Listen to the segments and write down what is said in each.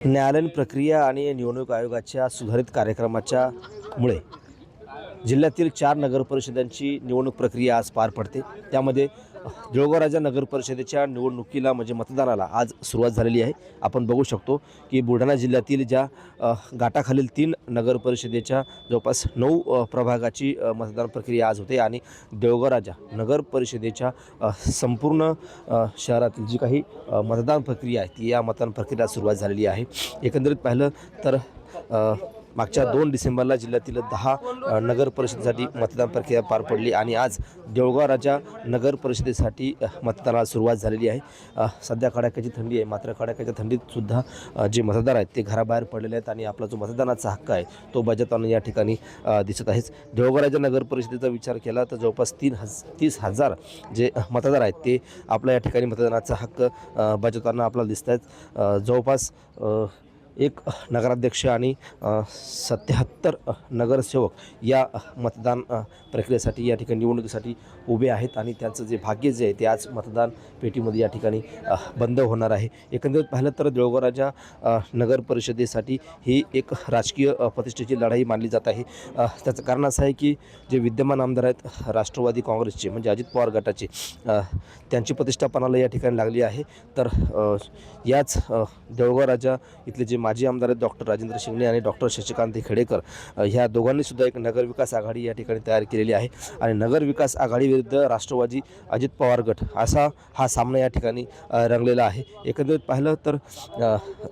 न्यायालयीन प्रक्रिया आणि निवडणूक आयोगाच्या सुधारित कार्यक्रमाच्या मुळे जिल्ह्यातील 4 नगर परिषदांची निवडणूक प्रक्रिया आज पार पडते। त्यामध्ये देऊळगाव नगर परिषदेच्या निवडणुकीला म्हणजे मतदानाला आज सुरुवात झालेली आहे। आपण बघू शकतो की बुलढाणा जिल्ह्यातील ज्या गाटाखालील 3 नगर परिषदेच्या जवळपास 9 प्रभागाची मतदान प्रक्रिया आज होते आणि देऊळगाव नगर परिषदेच्या संपूर्ण शहरातील जी काही मतदान प्रक्रिया आहे ती या मतदान प्रक्रियेला सुरुवात झालेली आहे। एकंदरीत पाहिलं तर मागच्या 2 डिसेंबरला जिल्ह्यातील 10 नगर परिषदेसाठी मतदान प्रक्रिया पार पडली आणि आज देऊळगाव नगर परिषदेसाठी मतदानाला सुरुवात झालेली आहे। सध्या कडाक्याची थंडी आहे, मात्र कडाक्याच्या थंडीत सुद्धा जे मतदार आहेत ते घराबाहेर पडलेले आहेत आणि आपला जो मतदानाचा हक्क आहे तो बजावताना या ठिकाणी दिसत आहेच। देऊळगाव नगर परिषदेचा विचार केला तर जवळपास 30,000 जे मतदार आहेत ते आपल्या या ठिकाणी मतदानाचा हक्क बजावताना आपल्याला दिसत आहेत। जवळपास एक नगराध्यक्ष आणि 77 नगरसेवक या मतदान प्रक्रियेसाठी या ठिकाणी निवडणुकीसाठी उभे आहेत आणि त्यांचं जे भाग्य जे आहे ते आज मतदान पेटीमध्ये या ठिकाणी बंद होणार आहे। एकंदरीत पाहिलं तर देऊळगाव नगर परिषदेसाठी ही एक राजकीय प्रतिष्ठेची लढाई मानली जात आहे। त्याचं कारण असं आहे की जे विद्यमान आमदार आहेत राष्ट्रवादी काँग्रेसचे म्हणजे अजित पवार गटाचे त्यांची प्रतिष्ठा पणाला या ठिकाणी लागली आहे। तर याच देऊळगाव इथले जे माजी आमदार आहेत डॉक्टर राजेंद्र शिंगणे आणि डॉक्टर शशिकांत खेडेकर ह्या दोघांनी सुद्धा एक नगर विकास आघाडी या ठिकाणी तयार केलेली आहे आणि नगर विकास आघाडी विरुद्ध राष्ट्रवादी अजित पवार गट असा हा सामना या ठिकाणी रंगलेला आहे। एकंदरीत पाहिलं तर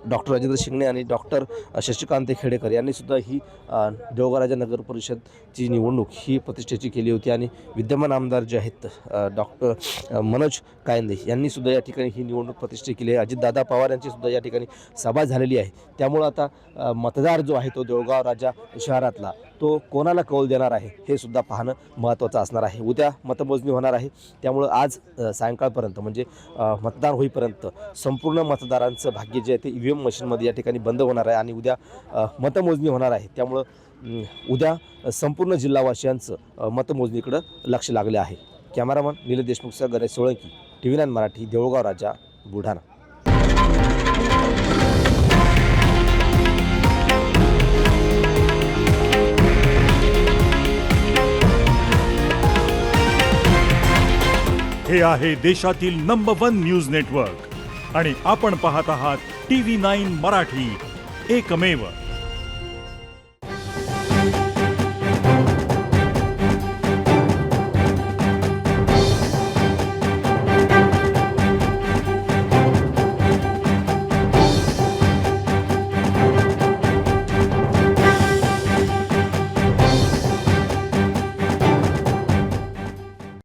डॉक्टर राजेंद्र शिंगणे आणि डॉक्टर शशिकांत खेडेकर यांनी सुद्धा ही देऊळगाव नगर परिषदची निवडणूक ही प्रतिष्ठेची केली होती आणि विद्यमान आमदार जे आहेत डॉक्टर मनोज कायंदे यांनी सुद्धा या ठिकाणी ही निवडणूक प्रतिष्ठित केली आहे। अजितदादा पवार यांची सुद्धा या ठिकाणी सभा झालेली आहे। त्यामुळे आता मतदार जो आहे तो देऊळगाव शहरातला तो कोणाला कौल देणार आहे हे सुद्धा पाहणं महत्त्वाचं असणार आहे। उद्या मतमोजणी होणार आहे, त्यामुळं आज सायंकाळपर्यंत म्हणजे मतदान होईपर्यंत संपूर्ण मतदारांचं भाग्य जे आहे ते EVM मशीनमध्ये या ठिकाणी बंद होणार आहे आणि उद्या मतमोजणी होणार आहे। त्यामुळं उद्या संपूर्ण जिल्हावासियांचं मतमोजणीकडं लक्ष लागले आहे। कॅमेरामन नील देशमुखसह गणेश सोळंकी, TV9 मराठी, देऊळगाव बुलढाणा। हे आहे देशातील नंबर 1 न्यूज नेटवर्क आणि आपण पाहत आहात TV9 मराठी, एकमेव।